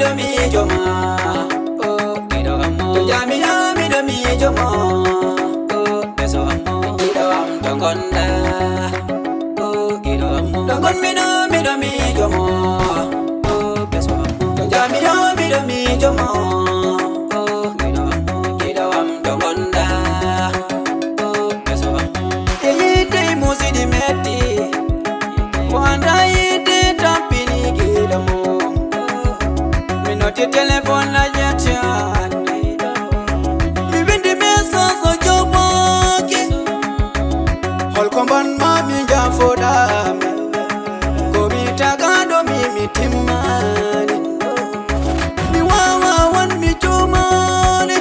do mi joma. Oh, kido amo. Jamila mi do mi joma. Oh, beso amo. Kido am tongonda. Oh, kido amo. Tongon mi do mi joma. Oh, beso amo. Jamila mi do mi joma. Oh, kido amo. Kido am tongonda. Oh, beso amo. Yite musi di meti. Wanda yite tampini kido mo. Minoti telefon la jetian. Bibindi mesa so jobaki. Hol komban mami jafoda. Komi tagado mi timani. Mi wawa wan mi jumani.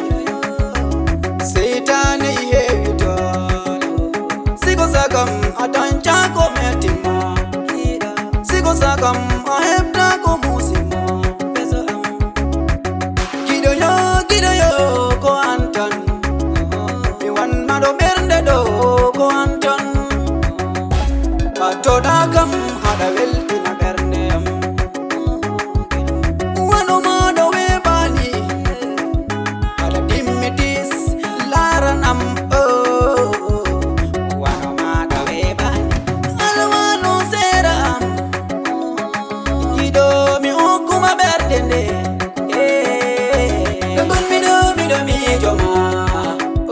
Seitani hevito. Sigo sagam atancha ko metima. Sigo sagam ahepta ko musima. Gido yo ko anton. Mi wan mado bernde do ko anton. Pato dagam hada weltina bernde am. Wano mado we bani. Hada dimmitis laran am. Wano mado we bani. Alwano sera am. Gido mi okuma berdende. Tongon mi do mi joma.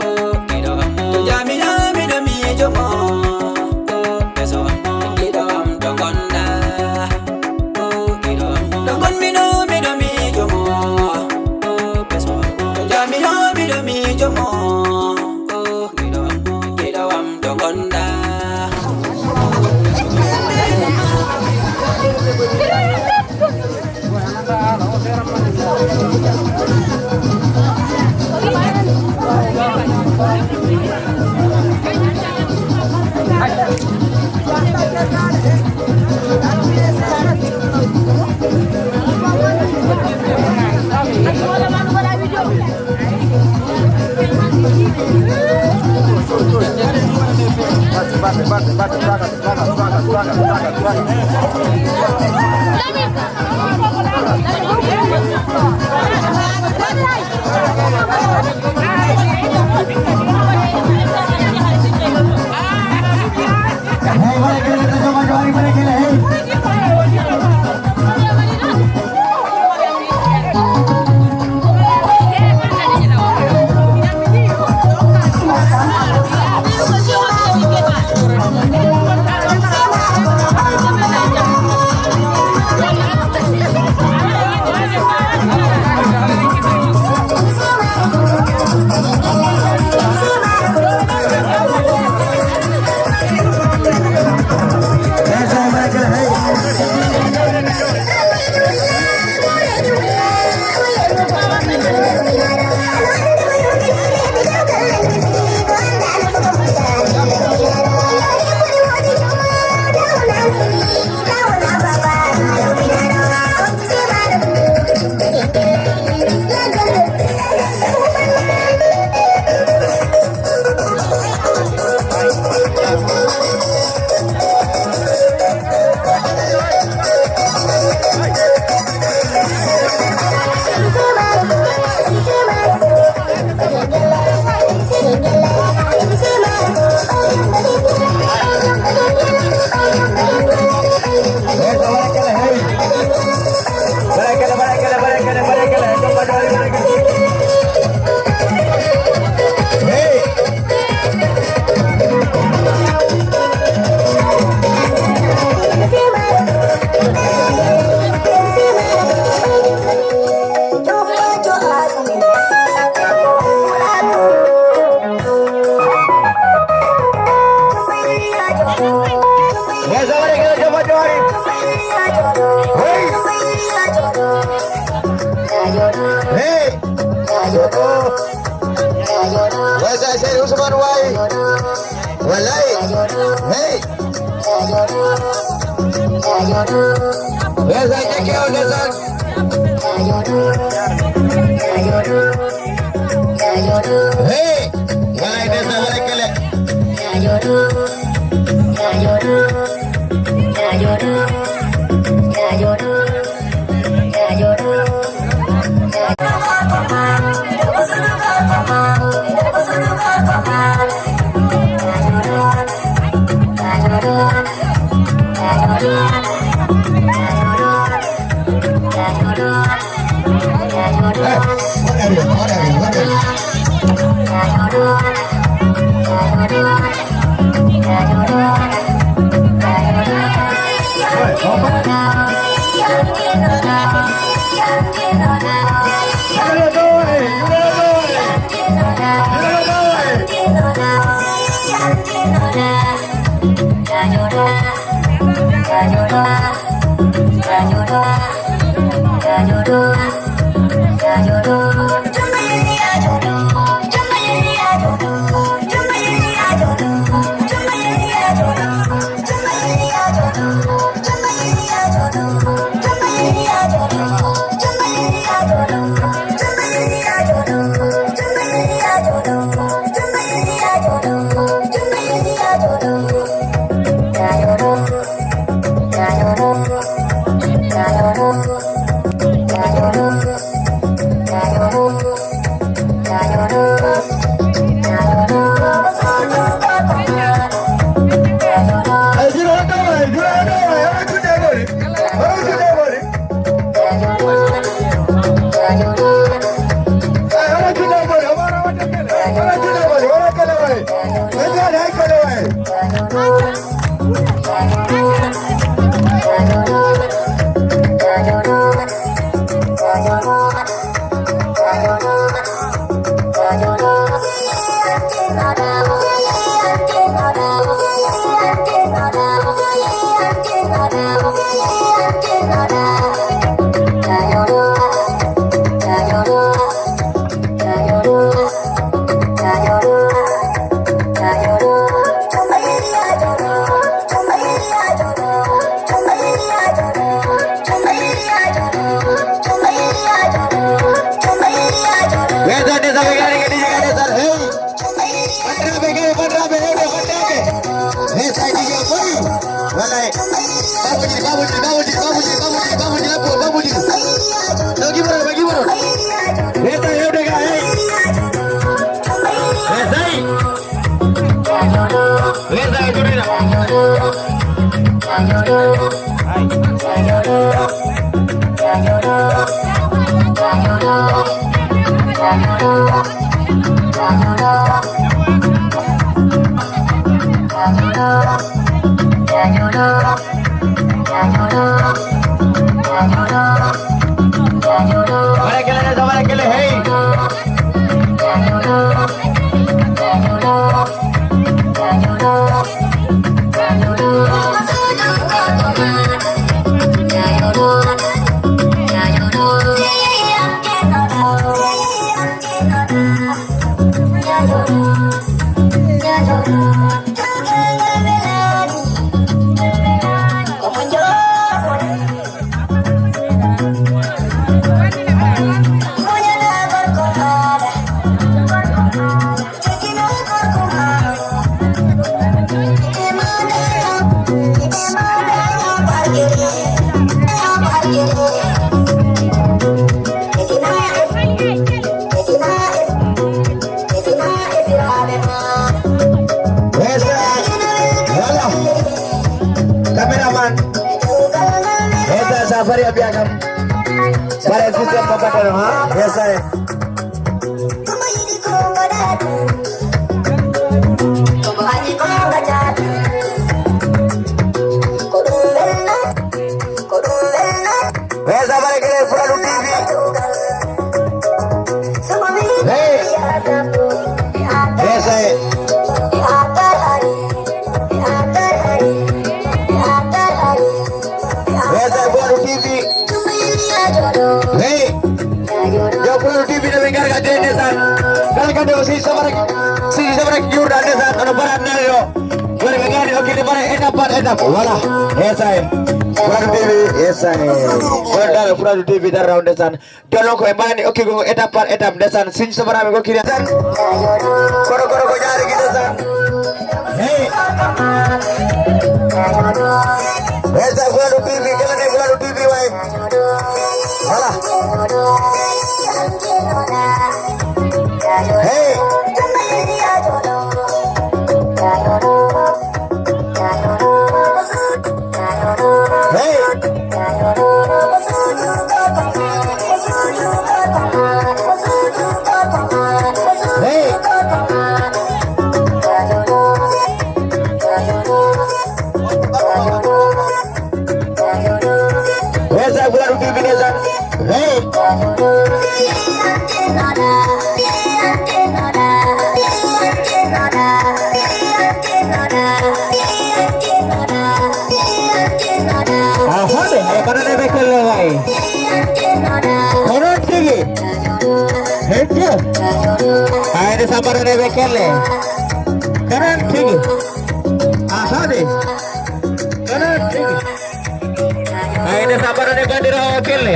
Oh, kido amo. Jamila mi do mi joma. Oh, beso amo. Kido am tongonda. Oh, kido amo. Tongon mi do mi joma. Oh, beso amo. Jamila mi do mi joma. Oh, kido am tongonda. Voilà, Fouladou TV dar raw ndesan dolon ko e mani okki go étape par étape ndesan signe sobarami ko kiri ndesan koro ko jaari gi ndesan hey Fouladou TV kelane Fouladou TV way voilà hey Hey. Ahode, mana ne bekle vai. Konon tigi. Hejje. Ayne samara ne bekle. Konon tigi. Ahode. Konon tigi. Ayne samara ne bandira wakile.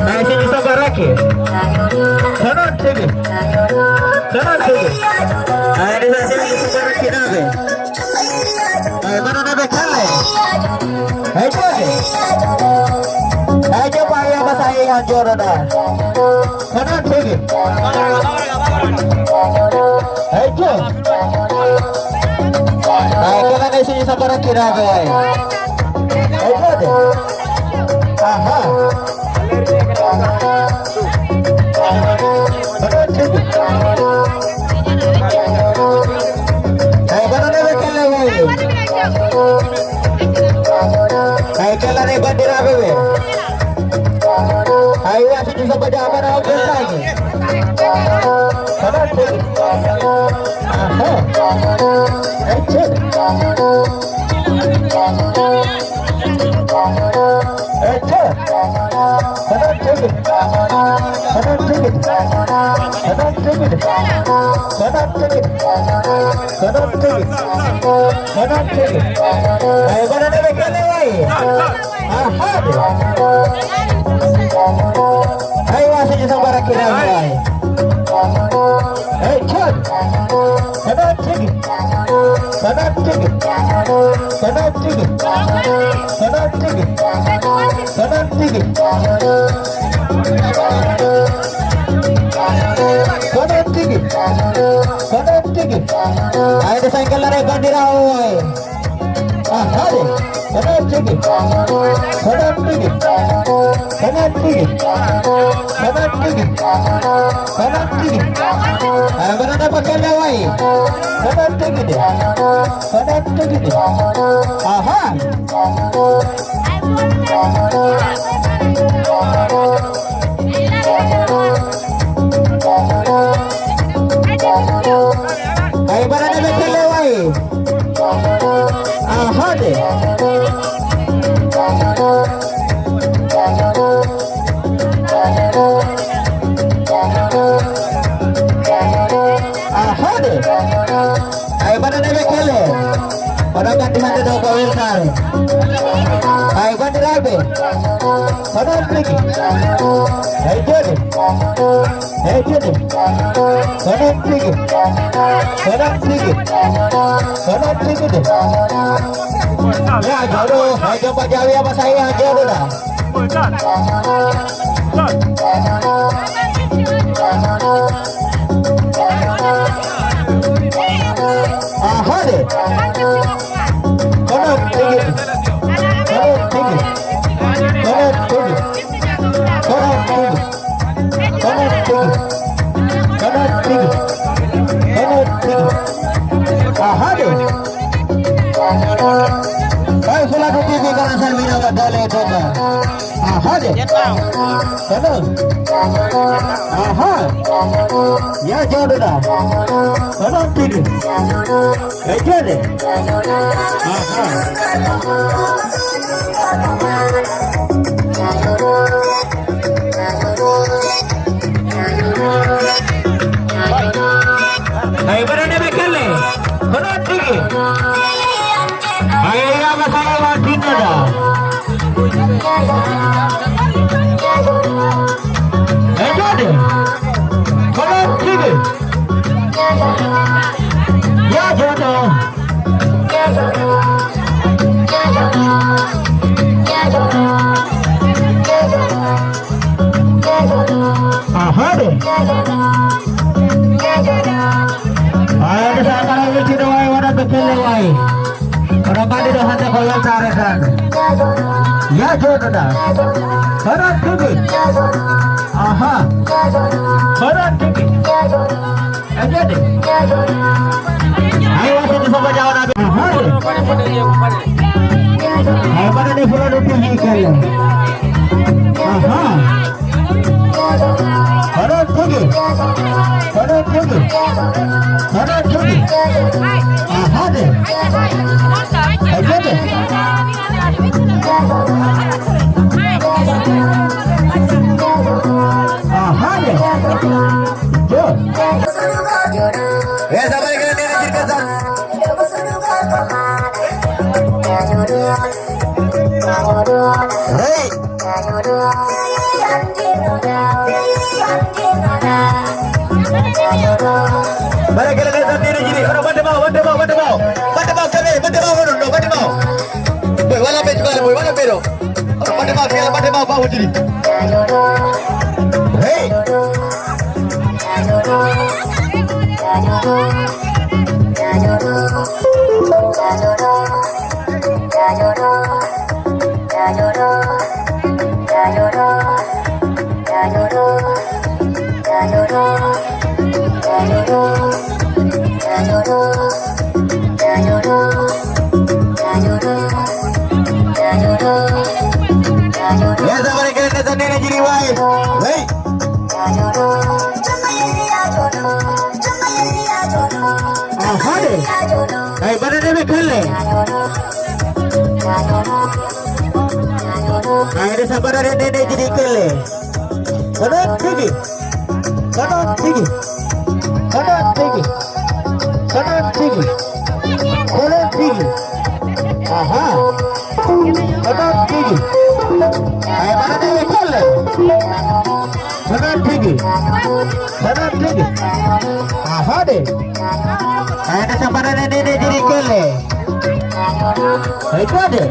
Ayne sini samara ke. Konon tigi. Konon tigi. Ayne sini samara ke nabe. Mana ne bekle. Hejje. Hejje paya basai hancur dah. Mana tigi. Hejje. Kita di sini sabar kira guys. Hejje. Aha. Mana tigi. Mana ne bekle guys. Hai kala ne bandira bebe. Hai wasi di sabada mana hotel lagi. Mana tigi. Aha. Hejje. Hejje. Mana tigi. Mana tigi. Mana tigi. Mana tigi. Mana tigi. Mana tigi. Hai mana ne bekle vai. Aha. Hai wasi di sabara kira vai. Hejje. Mana tigi. Mana tigi. Mana tigi. Mana tigi. Mana tigi. Mana tigi. Mana tigi. Ayne cycle lare bandira hoy. Aha de. Mana tigi. Mana tigi. Mana tigi. Mana tigi. Mana tigi. Mana na pakalla vai. Mana tigi de. Mana tigi de. Aha. Ay mana na bekle vai. Aha de. Aha de. Ay mana na bekle. Orang ganti hati dah kawin kar. Ay bandira be. Mana tigi. Hejje de. Hejje de. Mana tigi. Mana tigi. Mana tigi de. Ya jodoh, hai jumpa Jawi apa saya jodoh dah. Aha de. Mana tigi. Mana tigi. Mana tigi. Mana tigi. Mana tigi. Mana tigi. Mana tigi. Aha de. Hai Fouladou TV kana sar video ka dale toka. Aha de. Hello. Aha. Ya jodoh dah. Mana tigi. Hejje de. Aha. Hai mana ne bekle. Mana tigi. Hai ya masalah wadina dah. Hejje de. Mana tigi. Ya jodoh. Aha de. Ayah sekarang ini doai orang bekele wai. Orang kali dah hati koyal cari kan. Ya jodoh dah. Orang tinggi. Aha. Orang tinggi. Aja deh. Ayo sini sama jauh nabi. Aha deh. Ayo pada ni Fouladou TV kalian. Kanan kiri. Aha deh. Ayo deh. Aha deh. Jo. Ya sampai ke sini cerita. Hey. Balik ke dalam sendiri jadi orang bandar mau kami bandar mau. Boy wala pe juga boy wala pe do. Orang bandar mau bahu jadi. Hey. Ya sampai ke dalam sendiri jadi wai. Hey. Aha deh. Hey, mana dia bekale? Ada sabar ada nenek jadi kele. Kanan tinggi. Kanan tinggi. Kanan tinggi. Kanan tinggi. Kanan tinggi. Aha. Kanan tinggi. Ayo mana dia bekale? Kanan tinggi. Kanan tinggi. Aha deh. Ada sabar ada nenek jadi kele. Itu ada.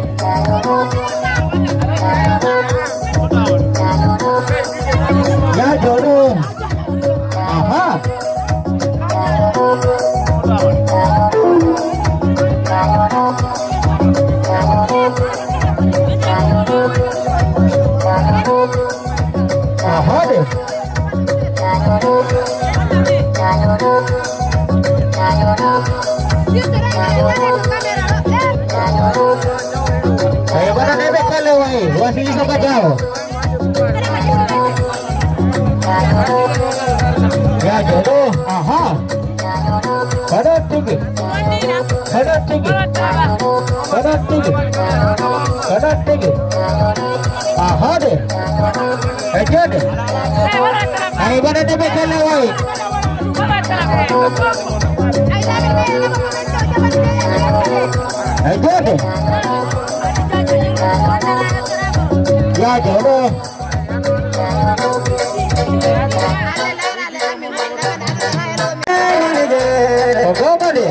Ya jodoh. Aha. Aha deh. Ayo mana nebek kalau wai, Voici sama Jawo. Ya jodoh, aha. Kanan tinggi, kanan tinggi, kanan tinggi, kanan tinggi. Aha deh, ayo deh. Ayo mana nebek kalau wai. Ayo deh. Ya jodoh. Apa deh?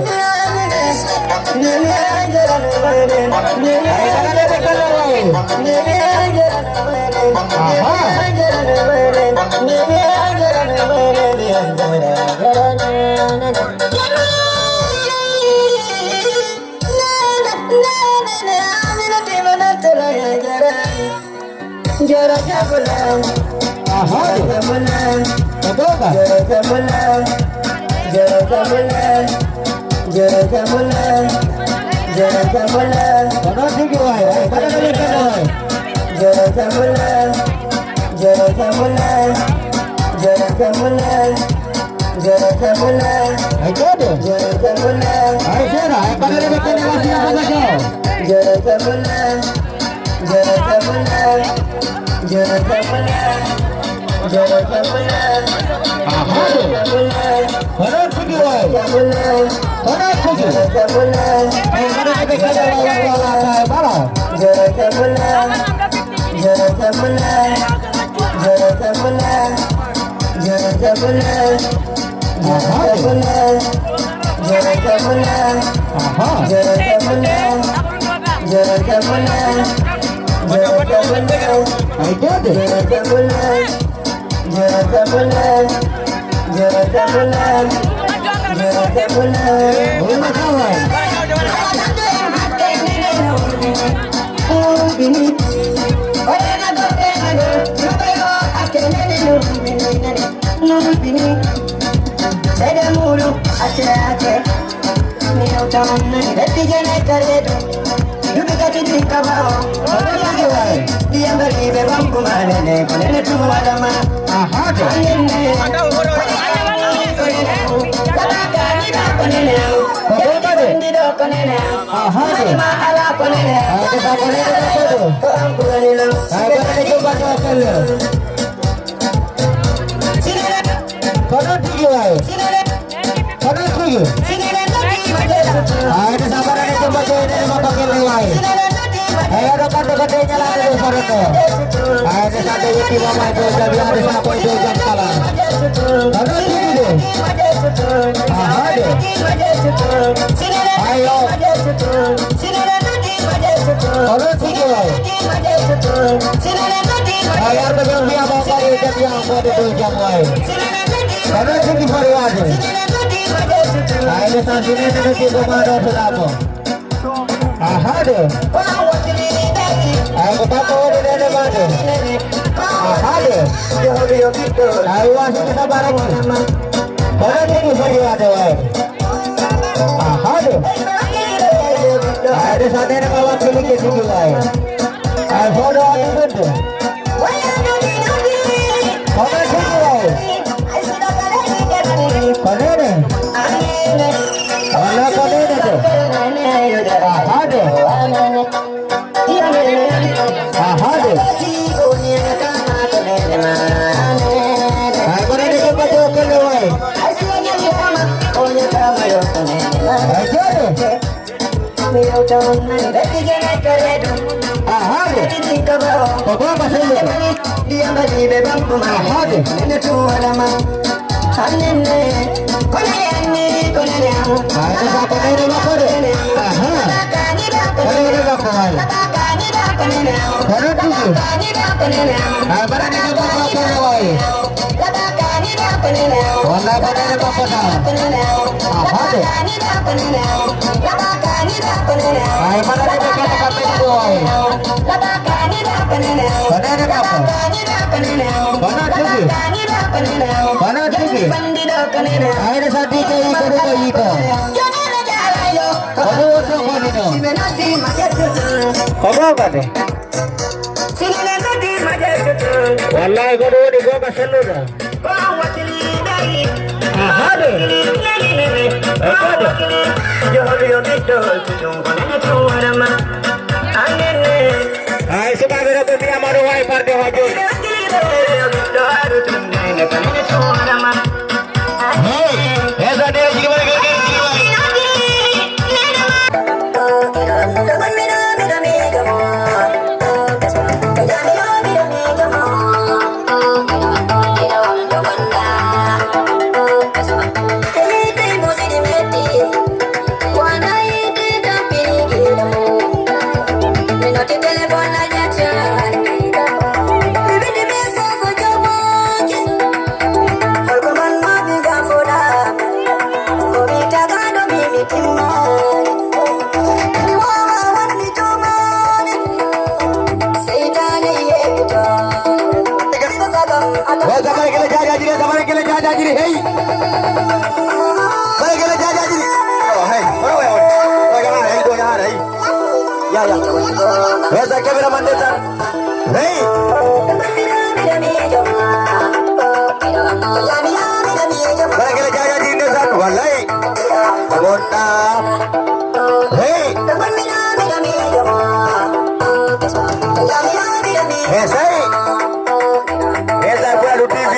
Fouladou TV.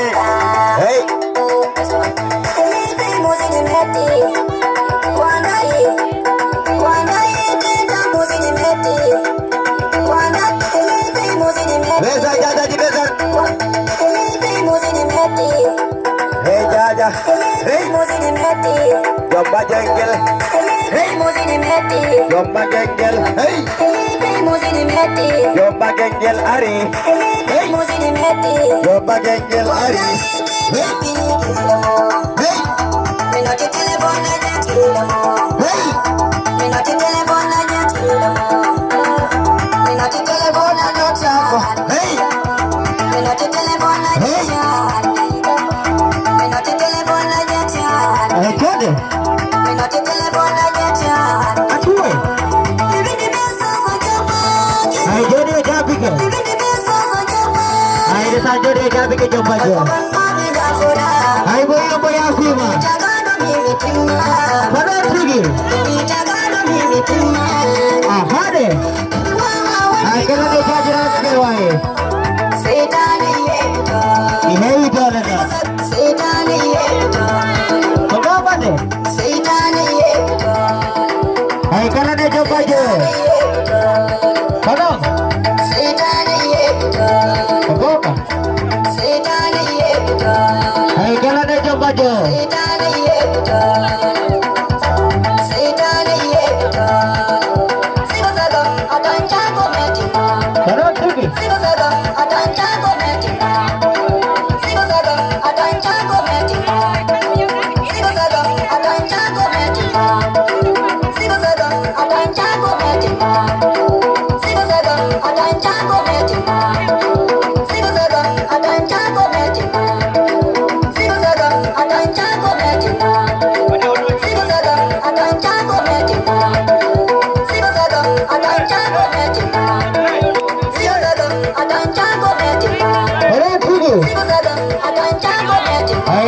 Hey. Beza jaja di beza. Hey jaja. Hey. Jomba jengkel. Hey. Jomba jengkel. Hey. Jomba jengkel Ari. Hey. Jomba jengkel Ari. Hey. Hey. Minoti telepon aja cilemu. Hey. Minoti telepon aja cilemu. Minoti telepon aja cilemu. Hey. Minoti telepon aja cilemu. Minoti telepon aja cilemu. Hey kode. Minoti telepon aja cilemu. Atuwe. Bibi di besa saja. Hey jode jabi ke. Bibi di besa saja. Hey desa jode jabi ke jomba jo. Mami dah sudah. Hey boy apa ya sih mah? Jaga demi Padahal tinggi. Aha deh. Kalau dia jalan ke bawah. Ini itu ada. Apa deh? Kalau dia coba je. Padahal. Apa? Kalau dia coba je. Padahal tinggi.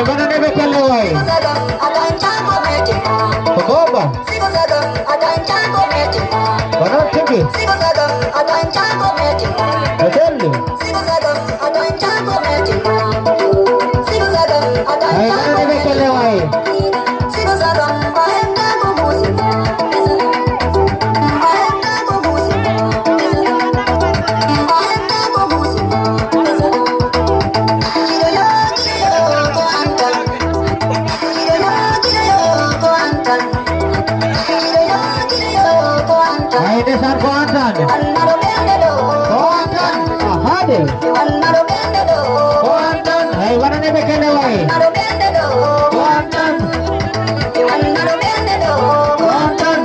Mana ni betul lewai? Apa? Mana tinggi? Betul ni. Mana ni betul lewai? Dasar kuantan. Kuantan. Aha deh. Kuantan. Hai mana ni betul lewai? Kuantan. Kuantan.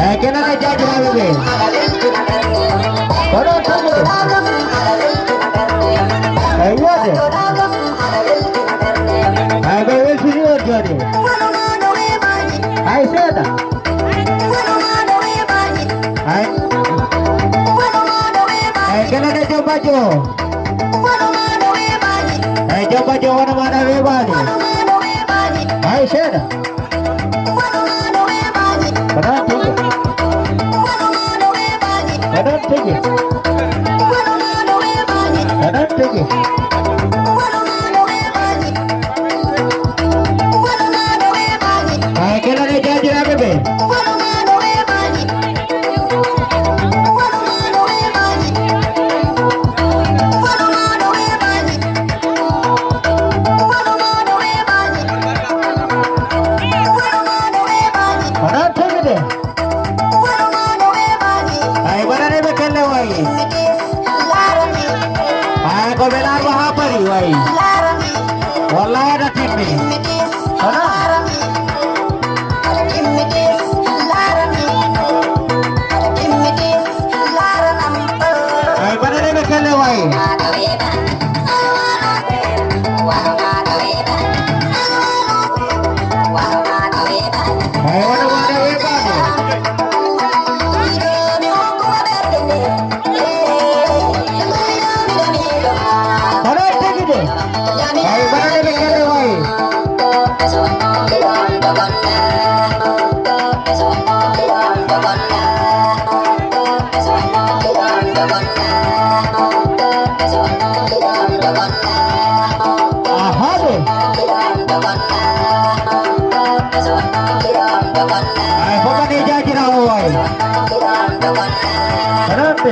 Hai kena ni jadi lagi. Mana tu? Hai ya deh. Hai betul sini jadi. Hai saya. Kena ada coba jo. Coba jo mana bebani. Hai saya. Benar tinggi. Benar tinggi. Benar tinggi. Kena ada janji apa be? Wallahi ada tim ni. Mana? Hai mana ni betul lewai? Hai mana bebani? Mana tinggi deh? Hai mana ni betul lewai? Aha deh. Hai apa ni jadi lewai? Kenapa?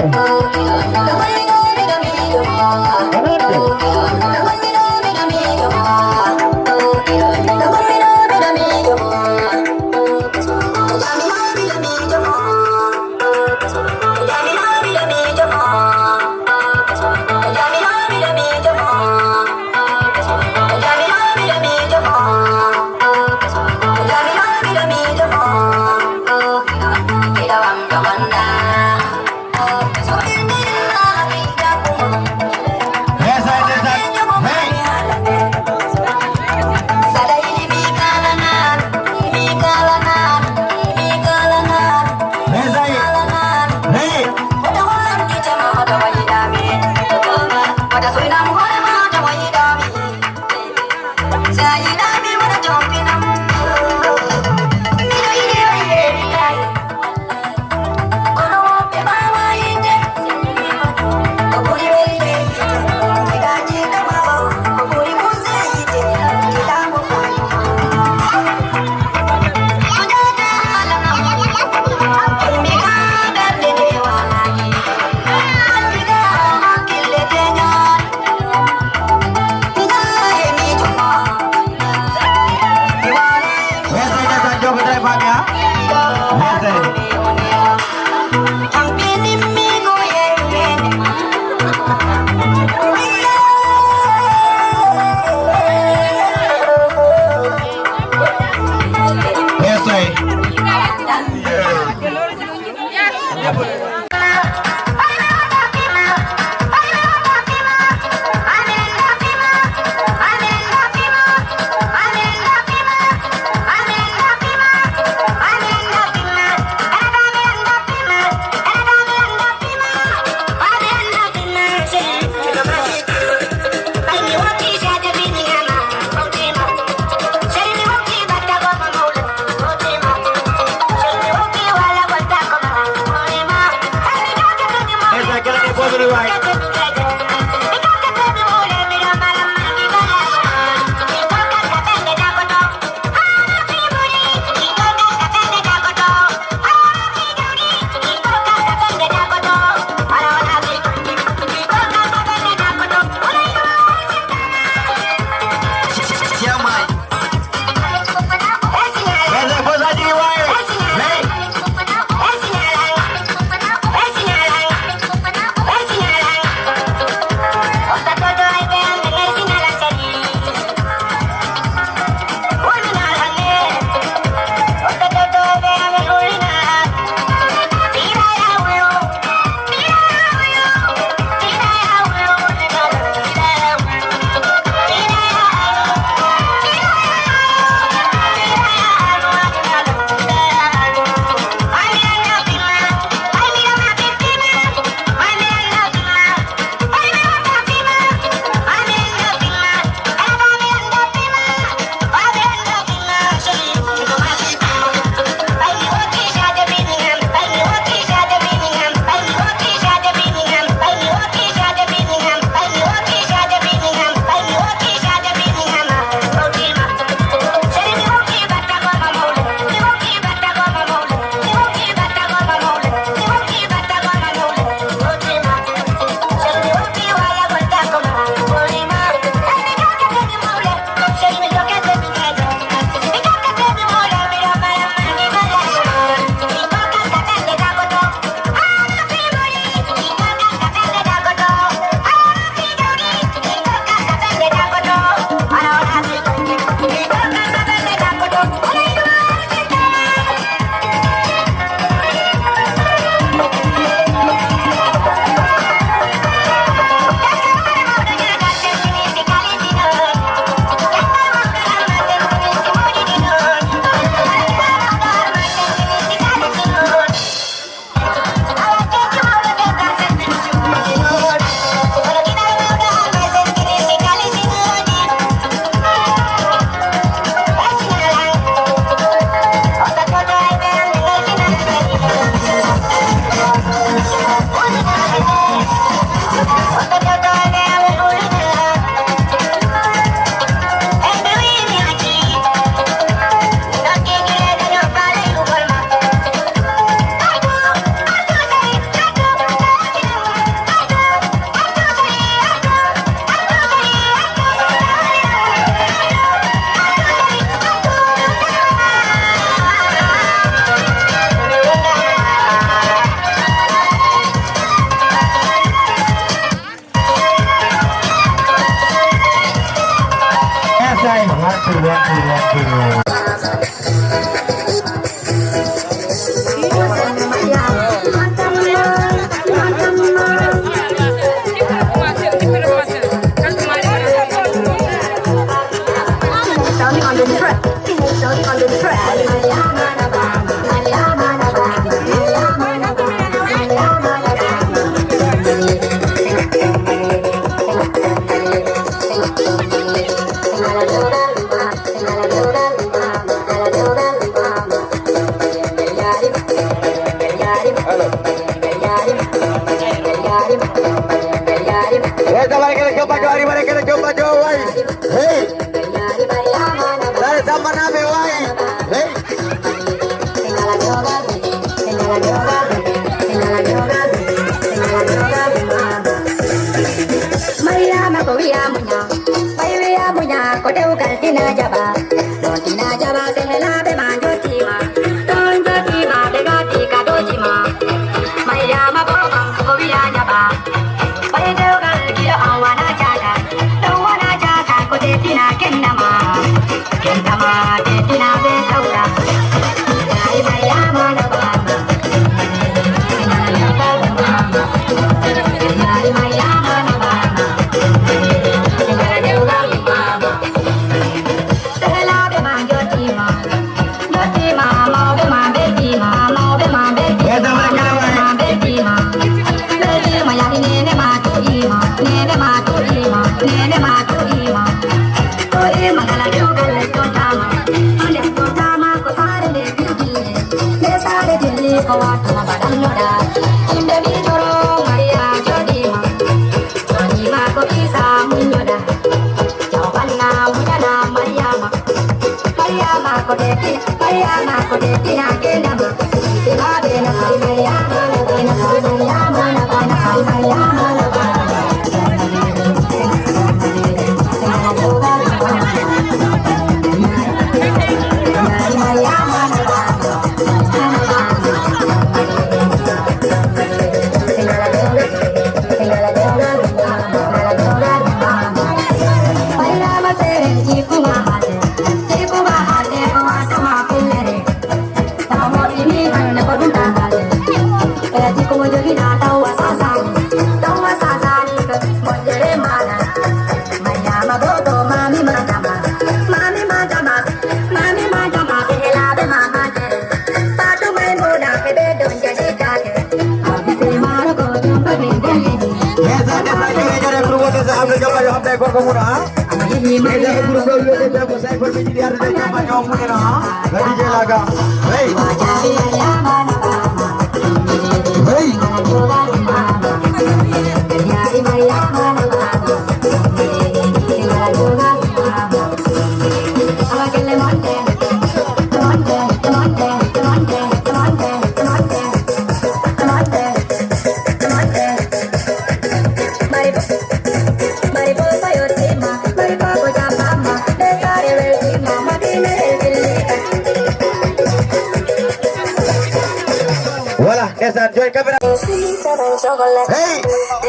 Hey!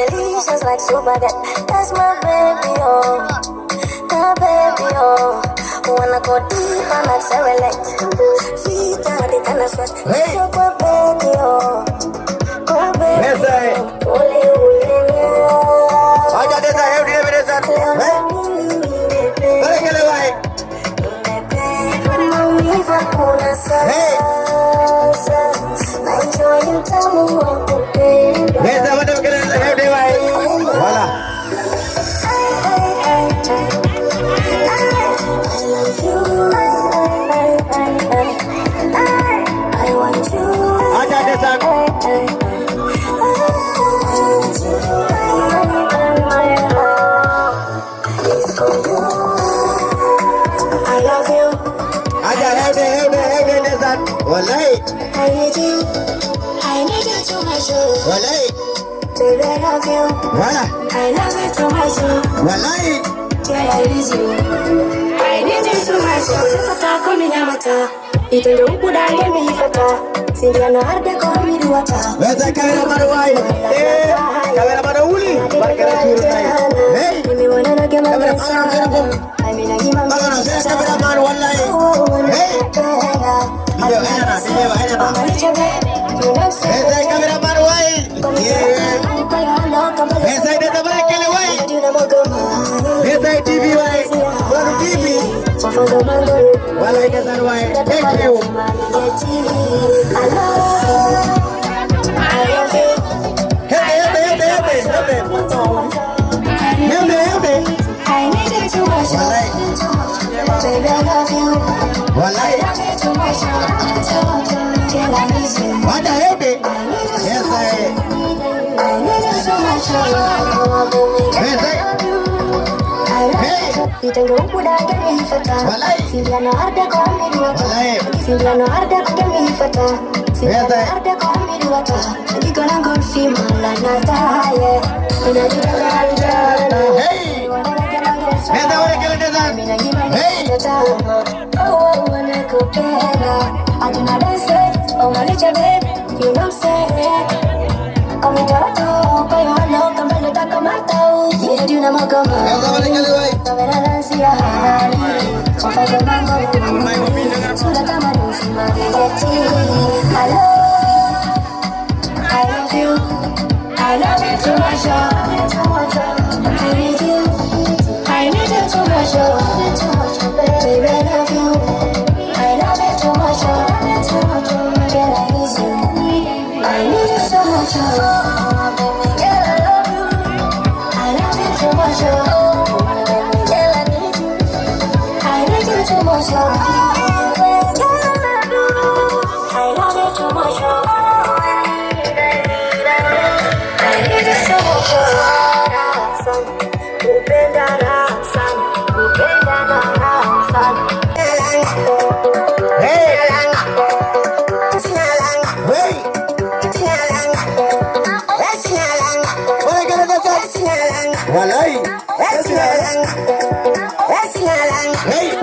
Delicious like super that. That's my baby, oh. My baby, oh. Wanna go deep and accelerate. Feet are the kind of sweat. Hey! You're my baby, oh. My baby, Yes, I. Ole, I got this, I have the evidence. Hey! Yes, I want to get it. I have the right. Voila. I got this, I love you. I got have the Wallahi. I need you. I need you to my soul. Wallahi. Baby, I love you. Voila. I love you to my soul. Wallahi. Girl, I need you. I need you to my soul. Sifata kumi nyamata. Itendo ukuda ngemi ifata. Sindiano arde komi duwata. Where's camera man why? Camera man uli. Barkara shuru nahi. Hey. Mimi wana na TV, Fouladou TV. Walai kesan wai. Thank you. Walai. Ada hebe. Yes, Tengo muda que me fata. Silvia no arde con mi duata. Silvia no arde con mi fata. Silvia no arde con mi duata. Aquí con la confirma la nata. Ina di da da. Hey. Esta hora que le dan. Hey. Oh, wanna go pela. I do not say. Oh, my little babe, you know say. Come to to, pay on low, come to the tomato. You do not come. I love you too much. I need you too much. Baby, I love you too much. Can I use you? I need you so much. Girl, I love you too much. Girl, I need you too much. I love you too much. I need you so much. Upenda rasan. Hey. Walai. Hey.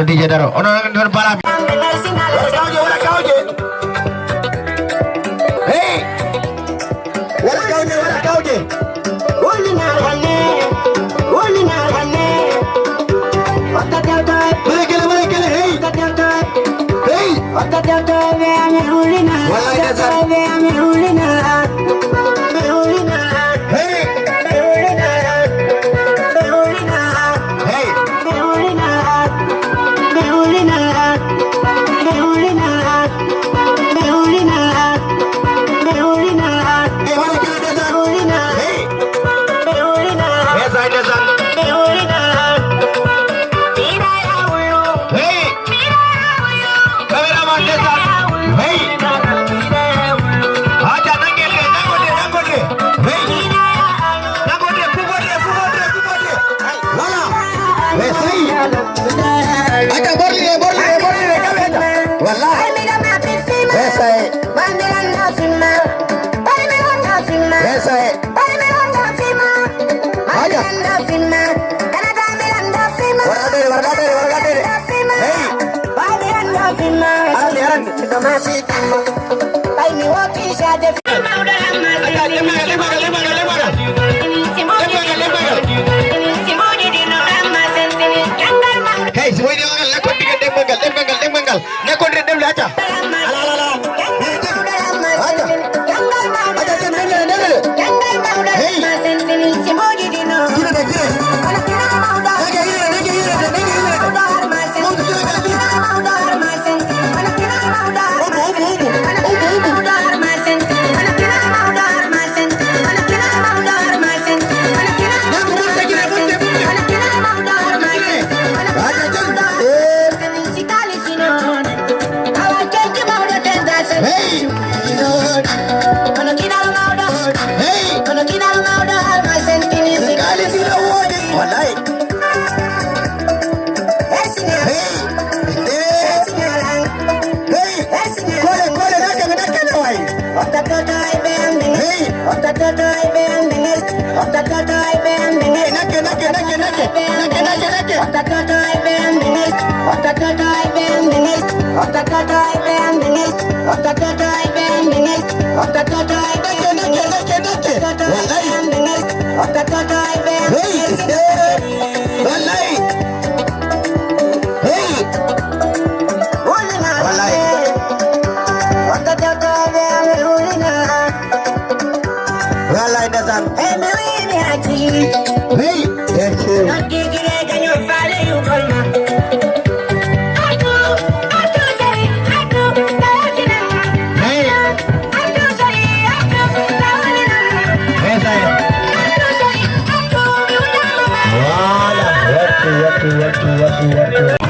DJ Daro. Ono nang balap. Wala kauje. Hey. Wala kauje. Wala hane. Mereka. Hey. Hey. Wala dasar. Warna Hey, semua ini orang lakon tiga dembangal. Nakon red dem laca. Bienvenue.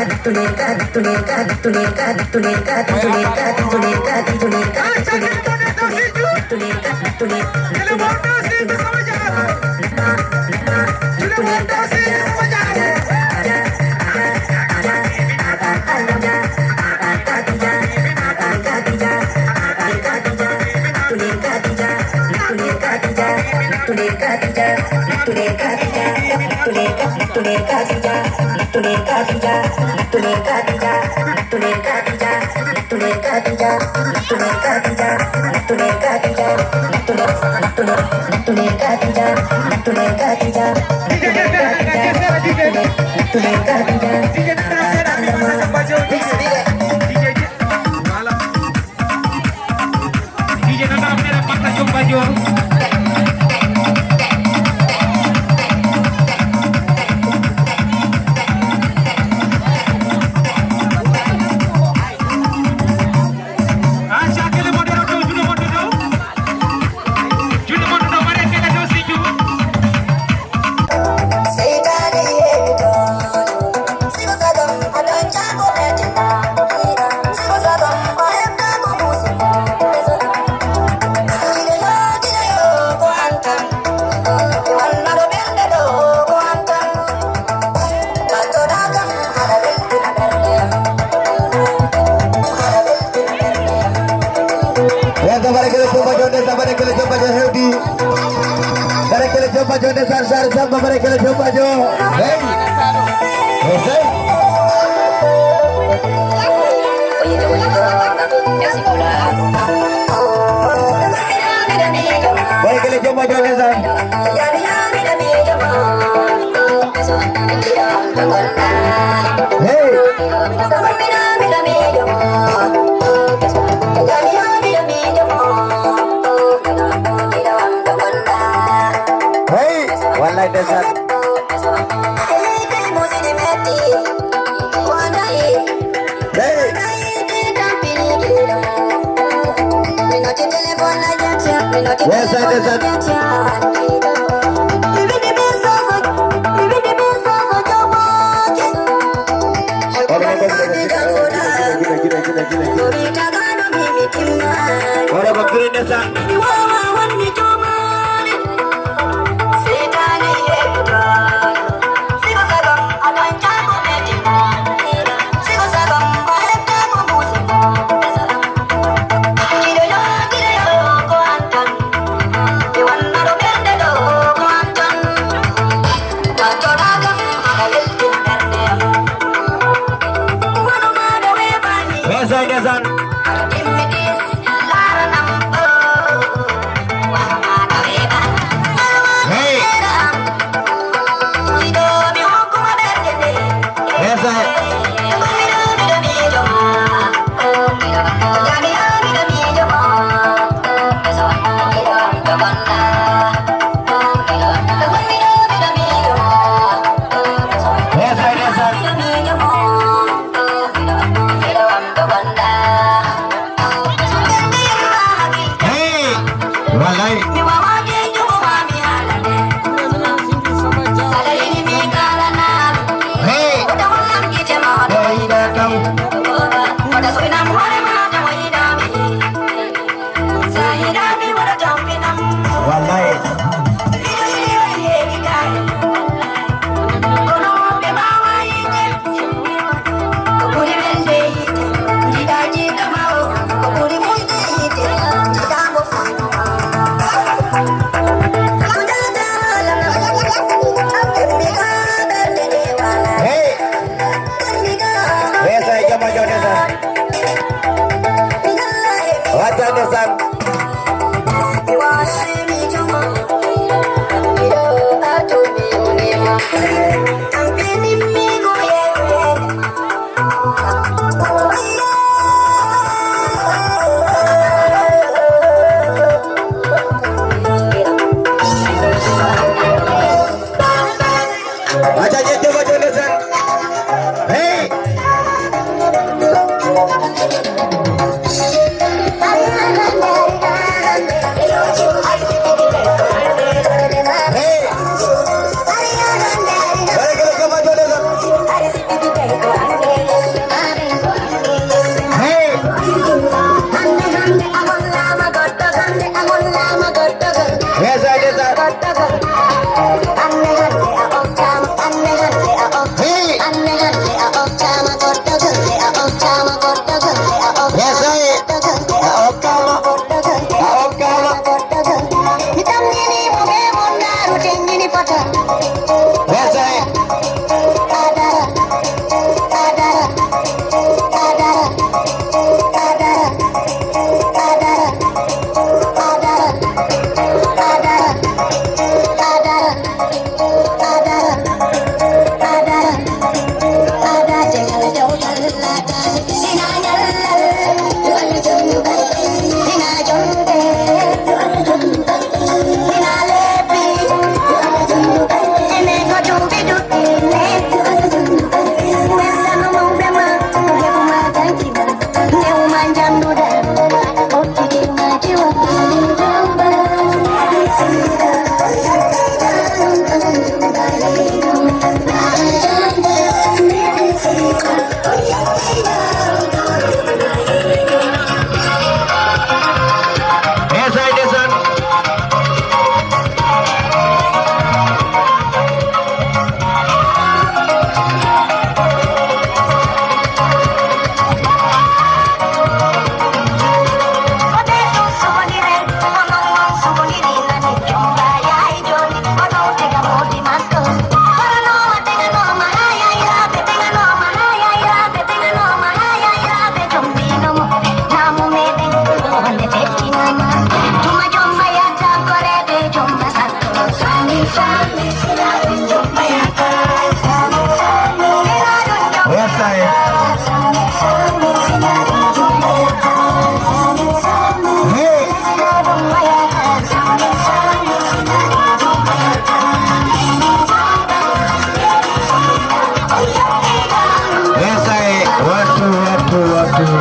Hey!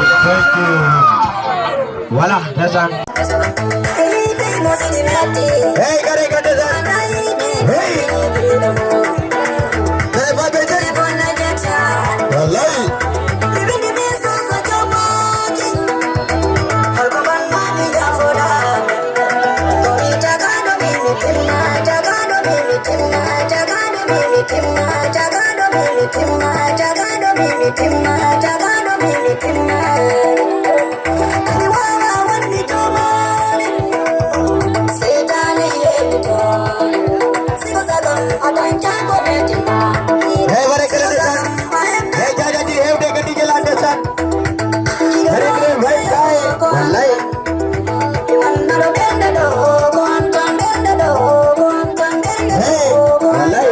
Thank you. Voilà, that's all. Hey, got it. Hey. Wallahi. Hey, what a good son. Hey, Jaji, have the good deal on the son. Very good, right guy. Wallahi. Hey, wallahi.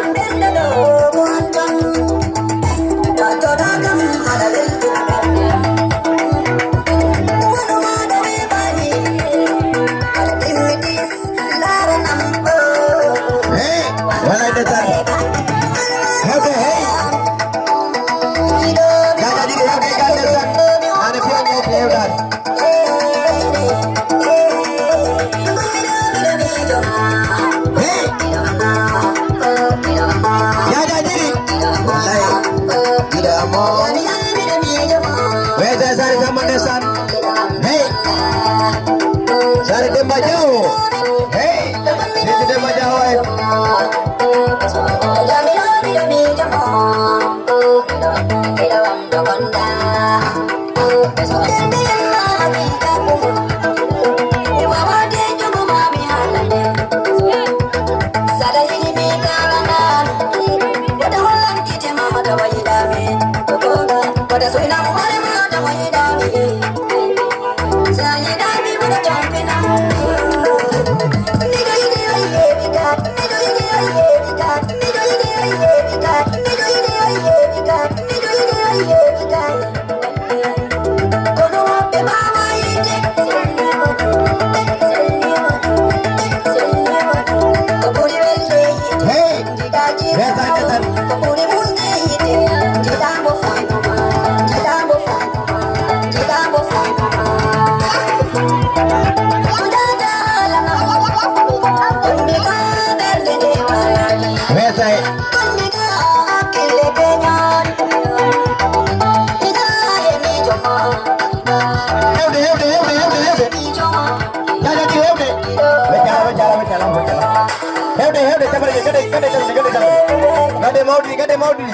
Hey, wallahi the son. Have the hey. Jaji, have the got the son. And if you have that. Hey. Jaji. Wallahi. Where's the son? Come on, the son. Hey. Sorry, the Jawo. Hey. This is the Jawo. Get them out. Hey,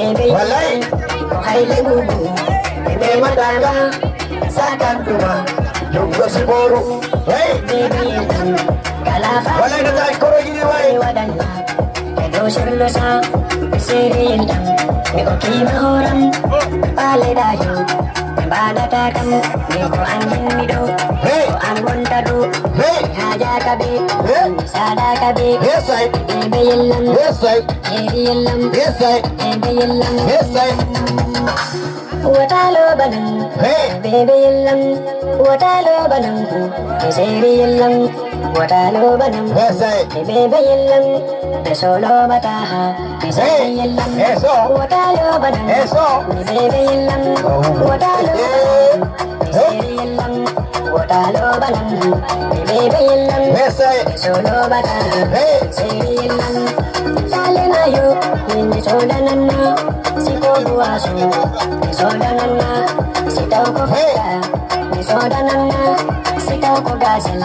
Jaji, wallahi. Serendam, Miko Kimahoram, Paledayo, Badatatam, Miko Anjimido, Anguntadu, Hajakabe, Sadakabe, Yes, I. Ebeyelam, Yes, I. Ebeyelam, Yes, I. Ebeyelam, Yes, I. Watalo Banam, Hey. Ebeyelam, Watalo Banam, Eseyelam, Watalo Banam, Yes, I. Ebeyelam, Solo Bataha, Eseyelam, Eso. Watalo Banam, Eso. Ebeyelam, Watalo Banam, Eseyelam, Watalo Banam, Ebeyelam, Yes, I. Solo Bataha, Hey. Eseyelam, Salemayo, Minnesodanana, Sikobuasu, Sodanana, Sitoko Fita, Sodanana, Sitoko Gazel,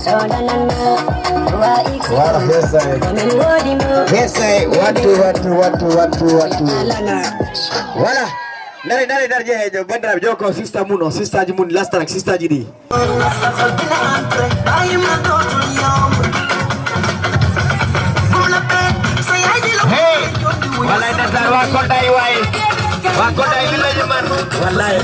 Sodanana, Tua Ixi, Wow, yes, I. Wodimo, Yes, I. What? Voilà. Nari je bandra joko sister muno, sister ji mun last track sister ji di. Hey, wallahi dasar wa Kolda iwai. Wa Kolda ila jaman. Wallahi.